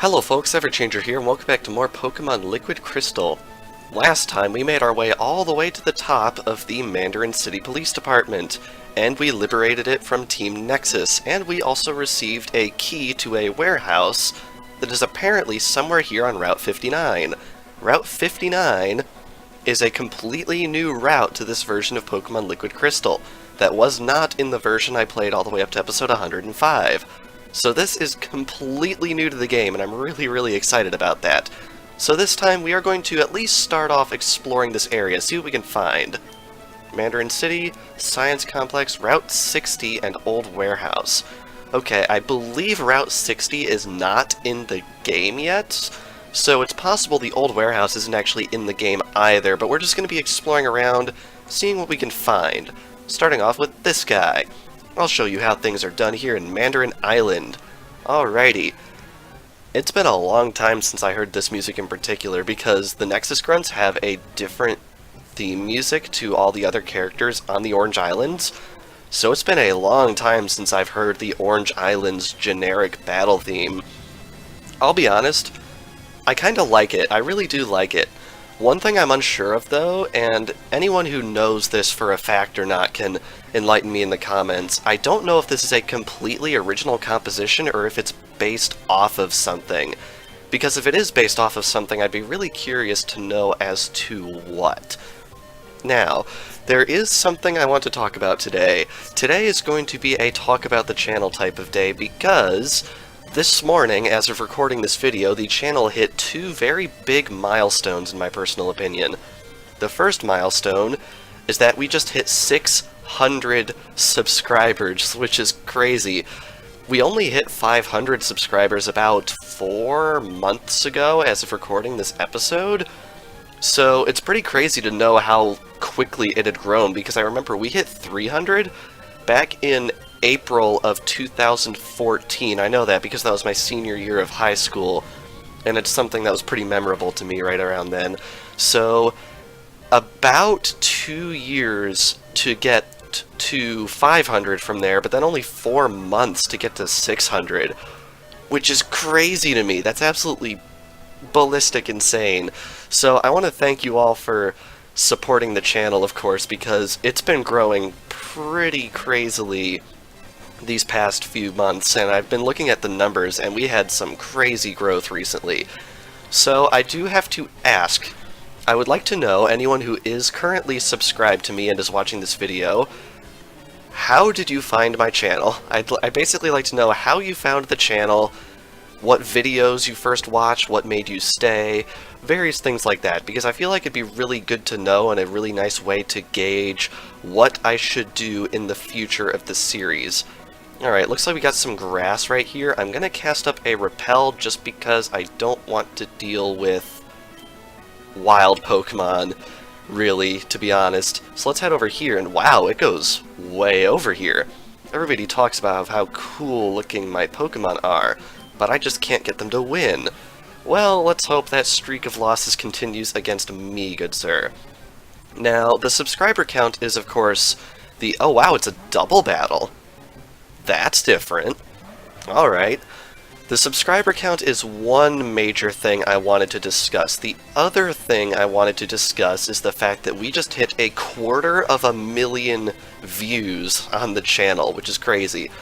Hello folks, Everchanger here, and welcome back to more Pokemon Liquid Crystal. Last time we made our way all the way to the top of the Mandarin City Police Department, and we liberated it from Team Nexus, and we also received a key to a warehouse that is apparently somewhere here on Route 59. Route 59 is a completely new route to this version of Pokemon Liquid Crystal that was not in the version I played all the way up to episode 105. So this is completely new to the game, and I'm really excited about that. So this time we are going to at least start off exploring this area, see what we can find. Mandarin City, Science Complex, Route 60, and Old Warehouse. Okay, I believe Route 60 is not in the game yet, so it's possible the Old Warehouse isn't actually in the game either, but we're just going to be exploring around, seeing what we can find. Starting off with this guy. I'll show you how things are done here in Mandarin Island. Alrighty. It's been a long time since I heard this music in particular, because the Nexus Grunts have a different theme music to all the other characters on the Orange Islands. So it's been a long time since I've heard the Orange Islands generic battle theme. I'll be honest, I kinda like it. I really do like it. One thing I'm unsure of though, and anyone who knows this for a fact or not can enlighten me in the comments, I don't know if this is a completely original composition or if it's based off of something. Because if it is based off of something, I'd be really curious to know as to what. Now, there is something I want to talk about today. Today is going to be a talk about the channel type of day because this morning, as of recording this video, the channel hit two very big milestones in my personal opinion. The first milestone is that we just hit 600 subscribers, which is crazy. We only hit 500 subscribers about 4 months ago as of recording this episode, so it's pretty crazy to know how quickly it had grown, because I remember we hit 300 back in April of 2014. I know that because that was my senior year of high school, and it's something that was pretty memorable to me right around then. So, about 2 years to get to 500 from there, but then only 4 months to get to 600, which is crazy to me. That's absolutely ballistic insane. So I want to thank you all for supporting the channel, of course, because it's been growing pretty crazily these past few months, and I've been looking at the numbers, and we had some crazy growth recently. So I do have to ask, I would like to know, anyone who is currently subscribed to me and is watching this video, how did you find my channel? I'd basically like to know how you found the channel, what videos you first watched, what made you stay, various things like that, because I feel like it'd be really good to know and a really nice way to gauge what I should do in the future of the series. Alright, looks like we got some grass right here. I'm gonna cast up a repel just because I don't want to deal with wild Pokemon, really, to be honest. So let's head over here, and wow, it goes way over here. Everybody talks about how cool looking my Pokemon are, but I just can't get them to win. Well, let's hope that streak of losses continues against me, good sir. Now, the subscriber count is, of course, the... oh wow, it's a double battle. That's different. Alright. The subscriber count is one major thing I wanted to discuss. The other thing I wanted to discuss is the fact that we just hit 250,000 views on the channel, which is crazy.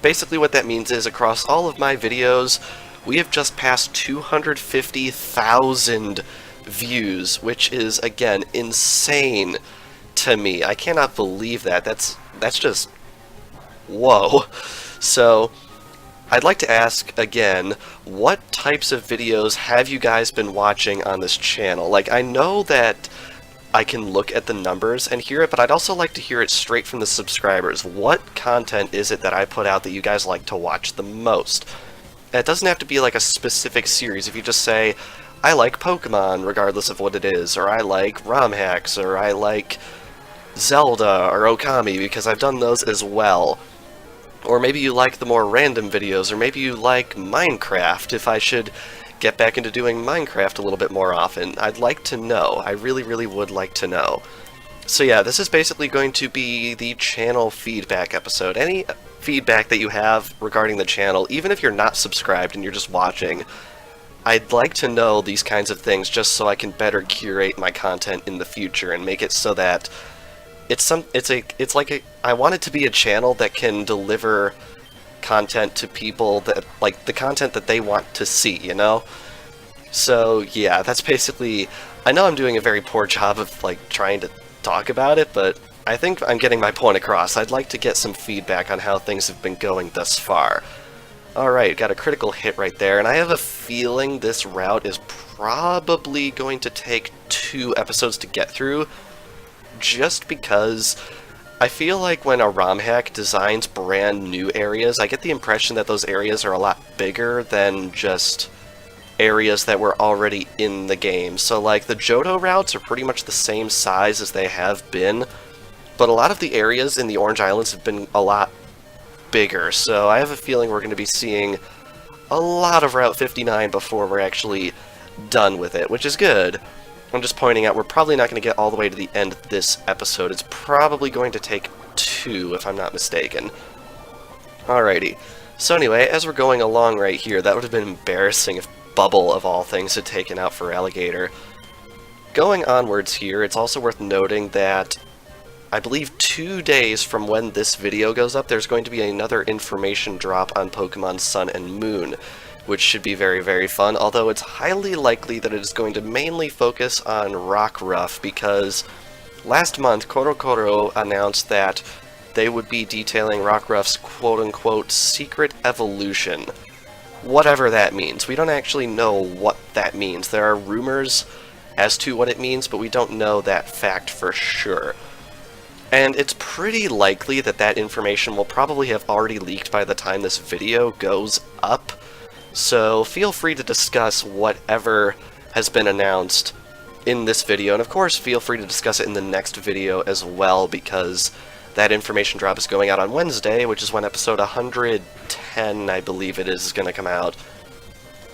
Basically what that means is across all of my videos, we have just passed 250,000 views, which is, again, insane to me. I cannot believe that. That's just... whoa. So, I'd like to ask, again, what types of videos have you guys been watching on this channel? Like, I know that I can look at the numbers and hear it, but I'd also like to hear it straight from the subscribers. What content is it that I put out that you guys like to watch the most? And it doesn't have to be like a specific series. If you just say, I like Pokemon, regardless of what it is, or I like ROM hacks, or I like Zelda, or Okami, because I've done those as well. Or maybe you like the more random videos, or maybe you like Minecraft, if I should get back into doing Minecraft a little bit more often. I'd like to know. I really would like to know. So yeah, this is basically going to be the channel feedback episode. Any feedback that you have regarding the channel, even if you're not subscribed and you're just watching, I'd like to know these kinds of things just so I can better curate my content in the future and make it so that I want it to be a channel that can deliver content to people that, like, the content that they want to see, you know? So, yeah, that's basically... I know I'm doing a very poor job of, like, trying to talk about it, but I think I'm getting my point across. I'd like to get some feedback on how things have been going thus far. Alright, got a critical hit right there, and I have a feeling this route is probably going to take 2 episodes to get through, just because I feel like when a ROM hack designs brand new areas, I get the impression that those areas are a lot bigger than just areas that were already in the game. So like the Johto routes are pretty much the same size as they have been, but a lot of the areas in the Orange Islands have been a lot bigger, so I have a feeling we're going to be seeing a lot of Route 59 before we're actually done with it, which is good. I'm just pointing out we're probably not going to get all the way to the end of this episode. It's probably going to take 2, if I'm not mistaken. Alrighty. So anyway, as we're going along right here, that would have been embarrassing if Bubble, of all things, had taken out FireRed. Going onwards here, it's also worth noting that I believe 2 days from when this video goes up, there's going to be another information drop on Pokemon Sun and Moon, which should be very, very fun, although it's highly likely that it is going to mainly focus on Rockruff, because last month Korokoro announced that they would be detailing Rockruff's quote-unquote secret evolution. Whatever that means. We don't actually know what that means. There are rumors as to what it means, but we don't know that fact for sure. And it's pretty likely that that information will probably have already leaked by the time this video goes up, so feel free to discuss whatever has been announced in this video, and of course feel free to discuss it in the next video as well, because that information drop is going out on Wednesday, which is when episode 110, I believe it is going to come out.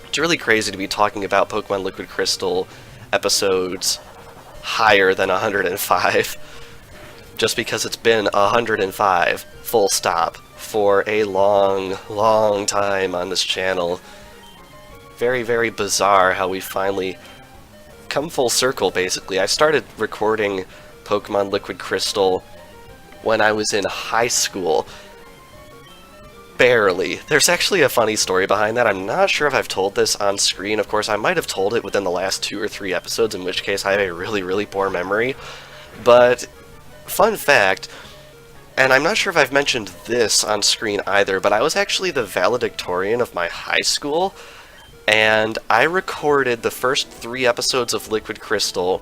It's really crazy to be talking about Pokemon Liquid Crystal episodes higher than 105. Just because it's been 105, full stop, for a long, long time on this channel. Very, very bizarre how we finally come full circle, basically. I started recording Pokemon Liquid Crystal when I was in high school. Barely. There's actually a funny story behind that. I'm not sure if I've told this on screen. Of course, I might have told it within the last 2 or 3 episodes, in which case I have a really, really poor memory. But fun fact, and I'm not sure if I've mentioned this on screen either, but I was actually the valedictorian of my high school, and I recorded the first 3 episodes of Liquid Crystal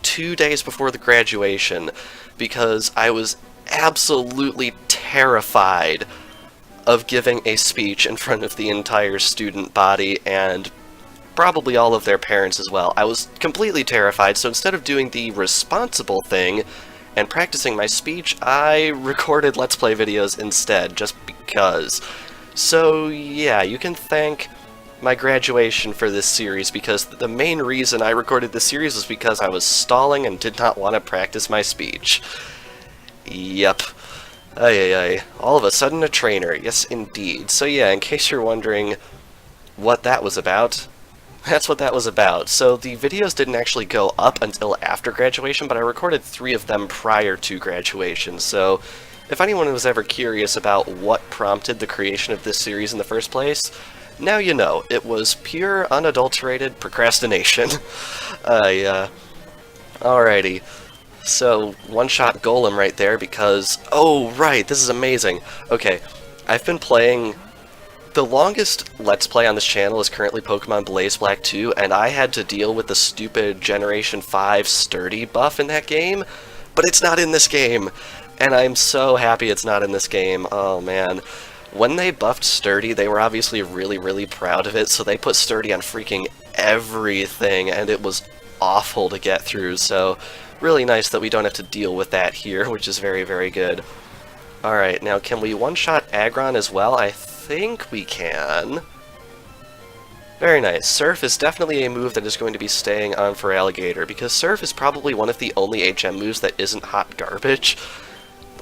2 days before the graduation, because I was absolutely terrified of giving a speech in front of the entire student body, and probably all of their parents as well. I was completely terrified, so instead of doing the responsible thing and practicing my speech, I recorded Let's Play videos instead, just because. So yeah, you can thank my graduation for this series, because the main reason I recorded this series was because I was stalling and did not want to practice my speech. Yep. Ay. All of a sudden a trainer, yes indeed. So yeah, in case you're wondering what that was about, that's what that was about. So the videos didn't actually go up until after graduation, but I recorded 3 of them prior to graduation, so if anyone was ever curious about what prompted the creation of this series in the first place, now you know. It was pure, unadulterated procrastination. Alrighty. So, one-shot Golem right there because... Oh, right, this is amazing. Okay, I've been playing... The longest Let's Play on this channel is currently Pokemon Blaze Black 2, and I had to deal with the stupid Generation 5 Sturdy buff in that game, but it's not in this game, and I'm so happy it's not in this game. Oh, man. When they buffed Sturdy, they were obviously really, really proud of it, so they put Sturdy on freaking everything, and it was awful to get through, so really nice that we don't have to deal with that here, which is very, very good. Alright, now can we one-shot Aggron as well? I think we can. Very nice. Surf is definitely a move that is going to be staying on for Alligator, because Surf is probably one of the only HM moves that isn't hot garbage.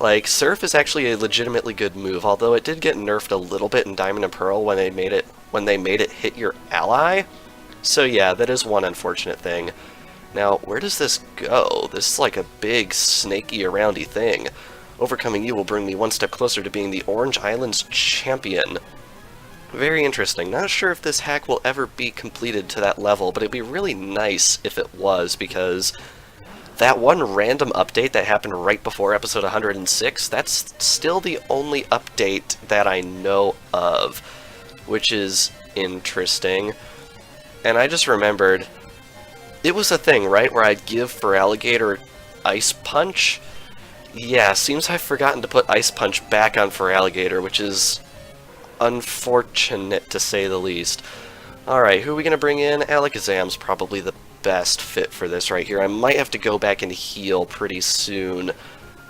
Like, Surf is actually a legitimately good move, although it did get nerfed a little bit in Diamond and Pearl when they made it when they made it hit your ally. So yeah, that is one unfortunate thing. Now, where does this go? This is like a big, snaky, aroundy thing. Overcoming you will bring me one step closer to being the Orange Islands champion. Very interesting. Not sure if this hack will ever be completed to that level, but it'd be really nice if it was, because that one random update that happened right before episode 106, that's still the only update that I know of, which is interesting. And I just remembered, it was a thing, right, where I'd give Feraligatr Ice Punch? Yeah, seems I've forgotten to put Ice Punch back on Feraligatr, which is unfortunate to say the least. Alright, who are we going to bring in? Alakazam's probably the best fit for this right here. I might have to go back and heal pretty soon,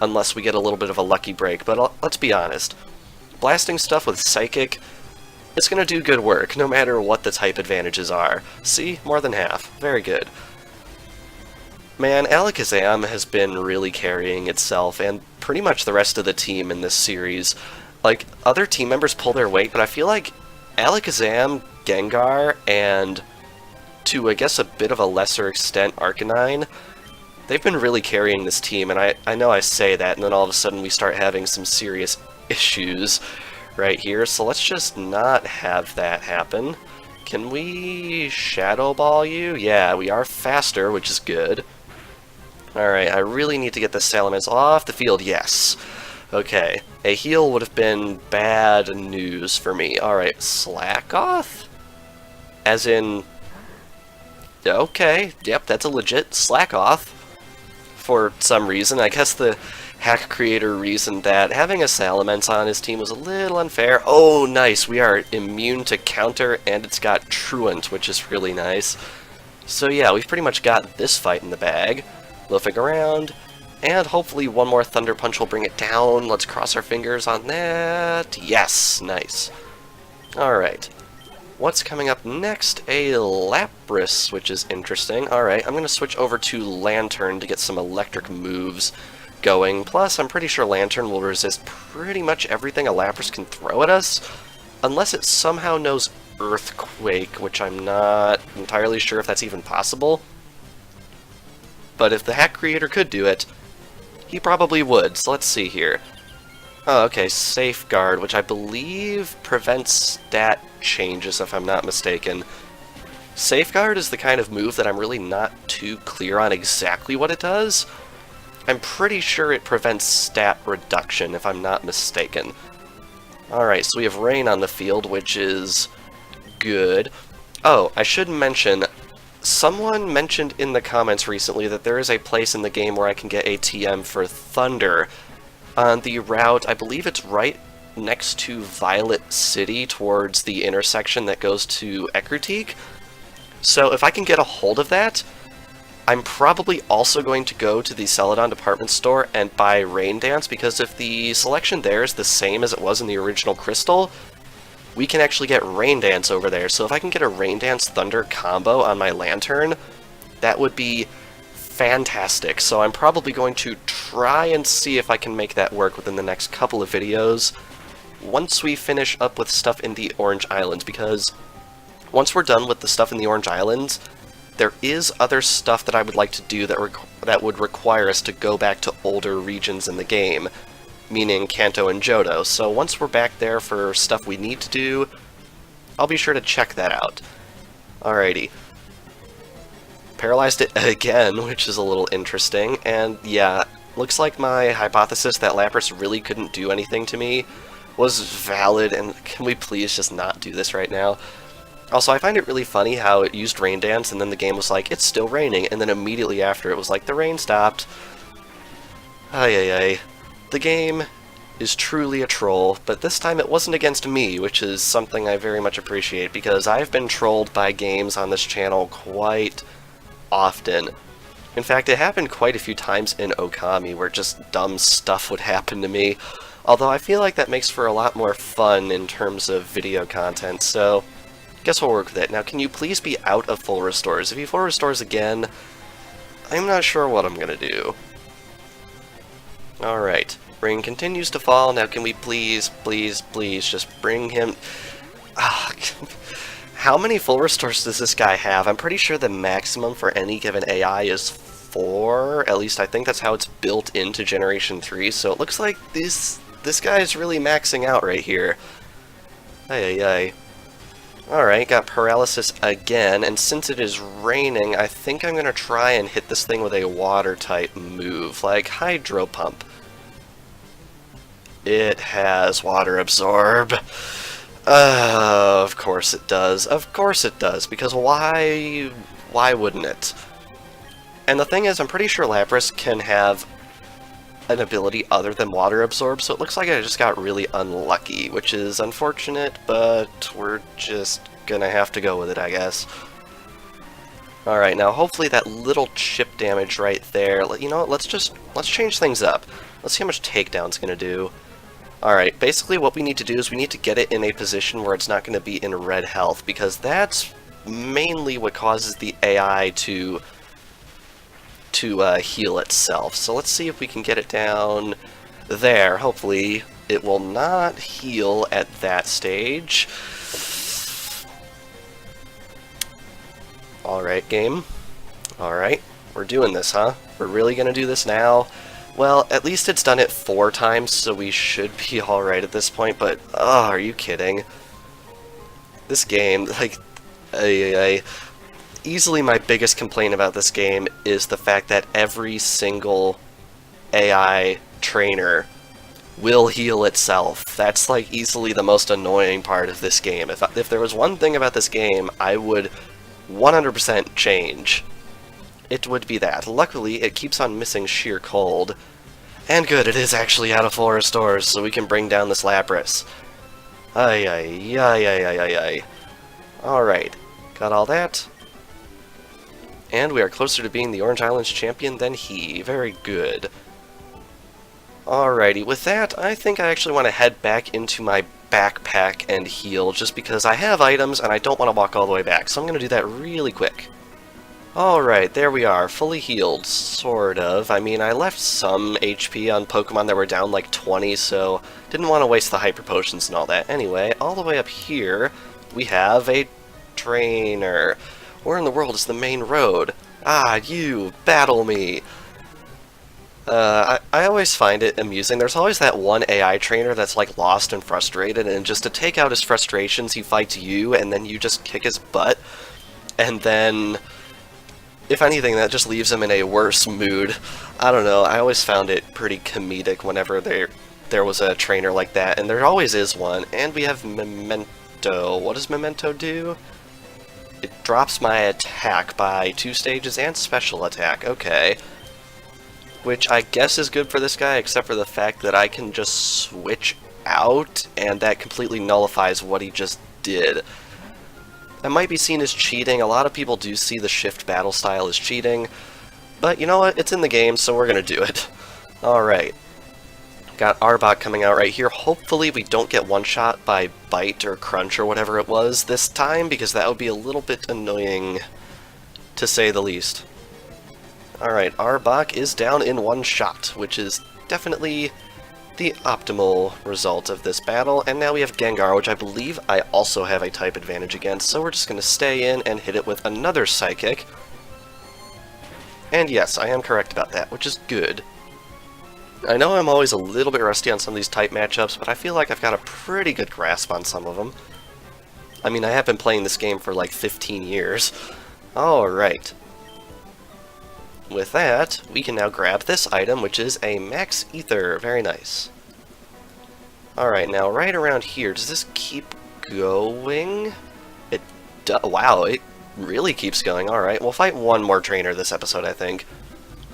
unless we get a little bit of a lucky break, but let's be honest. Blasting stuff with Psychic, it's going to do good work, no matter what the type advantages are. See? More than half. Very good. Man, Alakazam has been really carrying itself, and pretty much the rest of the team in this series. Like, other team members pull their weight, but I feel like Alakazam, Gengar, and to, I guess, a bit of a lesser extent, Arcanine, they've been really carrying this team, and I know I say that, and then all of a sudden we start having some serious issues right here, so let's just not have that happen. Can we Shadow Ball you? Yeah, we are faster, which is good. Alright, I really need to get the Salamence off the field, yes. Okay, a heal would have been bad news for me. Alright, Slackoth? As in... Okay, yep, that's a legit Slackoth. For some reason, I guess the hack creator reasoned that having a Salamence on his team was a little unfair. Oh, nice, we are immune to counter, and it's got Truant, which is really nice. So yeah, we've pretty much got this fight in the bag. Loafing around. And hopefully one more Thunder Punch will bring it down. Let's cross our fingers on that. Yes, nice. Alright. What's coming up next? A Lapras, which is interesting. Alright, I'm going to switch over to Lantern to get some electric moves going. Plus, I'm pretty sure Lantern will resist pretty much everything a Lapras can throw at us, unless it somehow knows Earthquake, which I'm not entirely sure if that's even possible. But if the hack creator could do it, he probably would, so let's see here. Oh, okay, Safeguard, which I believe prevents stat changes, if I'm not mistaken. Safeguard is the kind of move that I'm really not too clear on exactly what it does. I'm pretty sure it prevents stat reduction, if I'm not mistaken. Alright, so we have Rain on the field, which is good. Oh, I should mention, someone mentioned in the comments recently that there is a place in the game where I can get a TM for Thunder. On the route, I believe it's right next to Violet City towards the intersection that goes to Ecruteak. So if I can get a hold of that, I'm probably also going to go to the Celadon department store and buy Rain Dance, because if the selection there is the same as it was in the original Crystal, we can actually get Rain Dance over there. So if I can get a Rain Dance Thunder combo on my Lantern, that would be fantastic. So I'm probably going to try and see if I can make that work within the next couple of videos once we finish up with stuff in the Orange Islands, because once we're done with the stuff in the Orange Islands, there is other stuff that I would like to do that would require us to go back to older regions in the game, meaning Kanto and Johto. So once we're back there for stuff we need to do, I'll be sure to check that out. Alrighty. Paralyzed it again, which is a little interesting, and yeah, looks like my hypothesis that Lapras really couldn't do anything to me was valid, and can we please just not do this right now? Also, I find it really funny how it used Rain Dance, and then the game was like, it's still raining, and then immediately after it was like, the rain stopped. Ay. The game is truly a troll, but this time it wasn't against me, which is something I very much appreciate, because I've been trolled by games on this channel quite often. In fact, it happened quite a few times in Okami, where just dumb stuff would happen to me, although I feel like that makes for a lot more fun in terms of video content, so guess we'll work with it. Now, can you please be out of full restores? If you full restores again, I'm not sure what I'm gonna do. Alright, rain continues to fall. Now can we please just bring him... How many full restores does this guy have? I'm pretty sure the maximum for any given AI is 4. At least I think that's how it's built into Generation 3, so it looks like this guy is really maxing out right here. Ay, ay, ay. Alright, got paralysis again, and since it is raining, I think I'm going to try and hit this thing with a water-type move, like Hydro Pump. It has Water Absorb. Of course it does. Of course it does, because why wouldn't it? And the thing is, I'm pretty sure Lapras can have an ability other than Water Absorb, so it looks like I just got really unlucky, which is unfortunate, but we're just gonna have to go with it, I guess. Alright, now hopefully that little chip damage right there, you know what, let's change things up. Let's see how much Takedown's gonna do. Alright, basically what we need to do is we need to get it in a position where it's not going to be in red health, because that's mainly what causes the AI to heal itself. So let's see if we can get it down there. Hopefully it will not heal at that stage. Alright, game. Alright, we're doing this, huh? We're really going to do this now? Well, at least it's done it 4 times, so we should be alright at this point, but, oh, are you kidding? This game, like, easily my biggest complaint about this game is the fact that every single AI trainer will heal itself. That's, like, easily the most annoying part of this game. If there was one thing about this game I would 100% change, it would be that. Luckily, it keeps on missing Sheer Cold. And good, it is actually out of full restores, so we can bring down this Lapras. Ay, ay, ay, ay, ay, ay, ay. Alright, got all that. And we are closer to being the Orange Islands champion than he. Very good. Alrighty, with that, I think I actually want to head back into my backpack and heal, just because I have items and I don't want to walk all the way back, so I'm going to do that really quick. Alright, there we are, fully healed, sort of. I mean, I left some HP on Pokemon that were down like 20, so didn't want to waste the Hyper Potions and all that. Anyway, all the way up here, we have a trainer. Where in the world is the main road? Ah, you, battle me! I always find it amusing. There's always that one AI trainer that's like lost and frustrated, and just to take out his frustrations, he fights you, and then you just kick his butt, and then if anything, that just leaves him in a worse mood. I don't know, I always found it pretty comedic whenever there was a trainer like that, and there always is one. And we have Memento. What does Memento do? It drops my attack by 2 stages and special attack, okay. Which I guess is good for this guy, except for the fact that I can just switch out, and that completely nullifies what he just did. That might be seen as cheating. A lot of people do see the shift battle style as cheating, but you know what? It's in the game, so we're gonna do it. Alright. Got Arbok coming out right here. Hopefully we don't get one-shot by Bite or Crunch or whatever it was this time, because that would be a little bit annoying, to say the least. Alright, Arbok is down in 1 shot, which is definitely the optimal result of this battle. And now we have Gengar, which I believe I also have a type advantage against, so we're just going to stay in and hit it with another Psychic. And yes, I am correct about that, which is good. I know I'm always a little bit rusty on some of these type matchups, but I feel like I've got a pretty good grasp on some of them. I mean, I have been playing this game for like 15 years. Alright. With that, we can now grab this item, which is a Max Ether. Very nice. Alright, now right around here, does this keep going? Wow, it really keeps going. Alright, we'll fight one more trainer this episode, I think.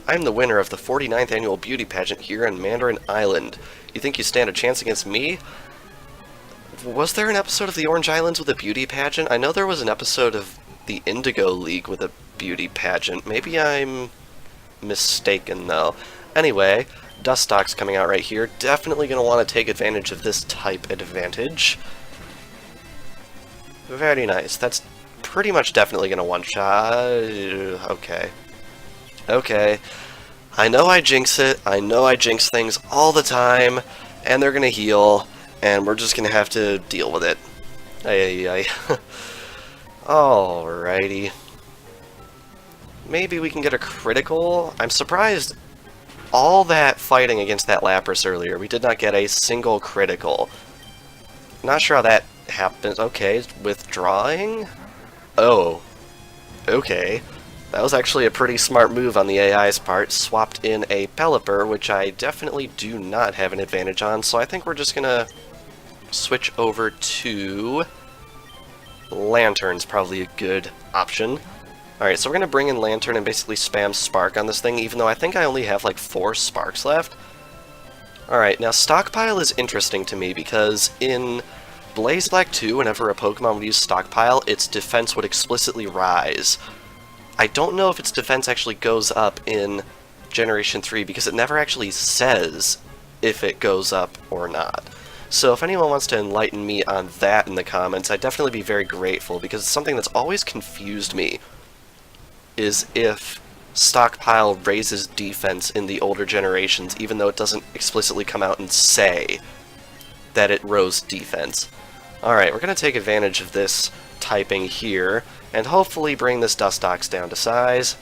I'm the winner of the 49th annual beauty pageant here in Mandarin Island. You think you stand a chance against me? Was there an episode of the Orange Islands with a beauty pageant? I know there was an episode of the Indigo League with a beauty pageant. Maybe I'm mistaken, though. Anyway, Dustox's coming out right here. Definitely going to want to take advantage of this type advantage. Very nice. That's pretty much definitely going to one-shot. Okay. Okay. I know I jinx it. I know I jinx things all the time. And they're going to heal. And we're just going to have to deal with it. Ay, ay, ay. Alrighty. Maybe we can get a critical? I'm surprised all that fighting against that Lapras earlier, we did not get a single critical. Not sure how that happens. Okay, withdrawing? Oh. Okay. That was actually a pretty smart move on the AI's part. Swapped in a Pelipper, which I definitely do not have an advantage on, so I think we're just gonna switch over to Lantern's probably a good option. Alright, so we're going to bring in Lantern and basically spam Spark on this thing, even though I think I only have like 4 Sparks left. Alright, now Stockpile is interesting to me because in Blaze Black 2, whenever a Pokemon would use Stockpile, its defense would explicitly rise. I don't know if its defense actually goes up in Generation 3 because it never actually says if it goes up or not. So if anyone wants to enlighten me on that in the comments, I'd definitely be very grateful because it's something that's always confused me. Is if Stockpile raises defense in the older generations, even though it doesn't explicitly come out and say that it rose defense. Alright, we're going to take advantage of this typing here, and hopefully bring this Dustox down to size.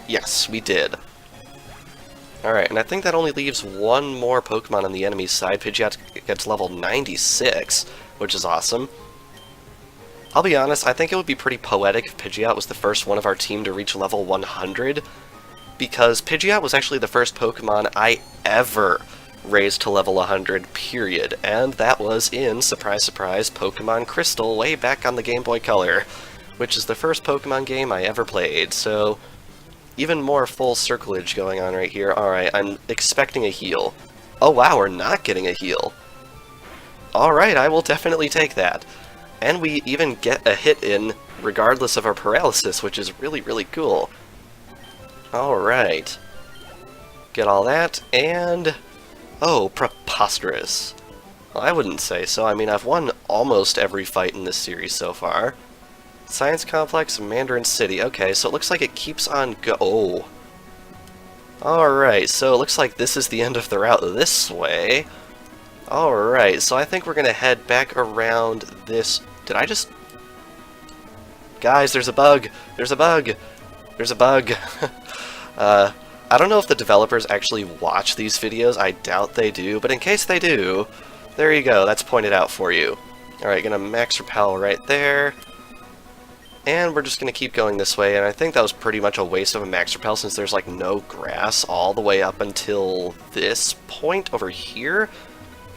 Yes, we did. Alright, and I think that only leaves one more Pokemon on the enemy's side. Pidgeot gets level 96, which is awesome. I'll be honest, I think it would be pretty poetic if Pidgeot was the first one of our team to reach level 100, because Pidgeot was actually the first Pokemon I ever raised to level 100, period, and that was in, surprise surprise, Pokémon Crystal way back on the Game Boy Color, which is the first Pokemon game I ever played, so even more full circlage going on right here. Alright, I'm expecting a heal. Oh wow, we're not getting a heal. Alright, I will definitely take that. And we even get a hit in regardless of our paralysis, which is really, really cool. Alright. Get all that, and... oh, preposterous. Well, I wouldn't say so. I mean, I've won almost every fight in this series so far. Science Complex, Mandarin City. Okay, so it looks like it keeps on oh. Alright, so it looks like this is the end of the route this way. Alright, so I think we're gonna head back around this... did I just... guys, there's a bug! There's a bug! There's a bug! I don't know if the developers actually watch these videos, I doubt they do, but in case they do, there you go, that's pointed out for you. Alright, gonna max repel right there. And we're just gonna keep going this way, and I think that was pretty much a waste of a max repel since there's like no grass all the way up until this point over here.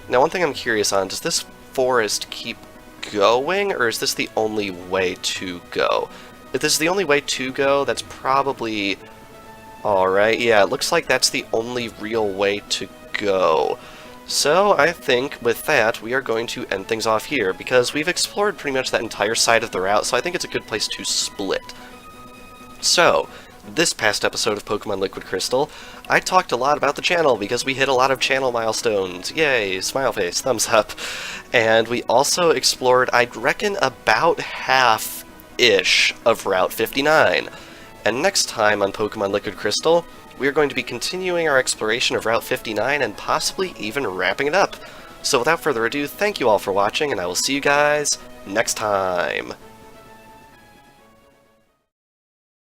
Now, one thing I'm curious on, does this forest keep going, or is this the only way to go? If this is the only way to go, that's probably... alright, yeah, it looks like that's the only real way to go. So, I think with that, we are going to end things off here, because we've explored pretty much that entire side of the route, so I think it's a good place to split. So, this past episode of Pokemon Liquid Crystal, I talked a lot about the channel because we hit a lot of channel milestones. Yay, smile face, thumbs up. And we also explored, I'd reckon, about half-ish of Route 59. And next time on Pokemon Liquid Crystal, we are going to be continuing our exploration of Route 59 and possibly even wrapping it up. So without further ado, thank you all for watching, and I will see you guys next time.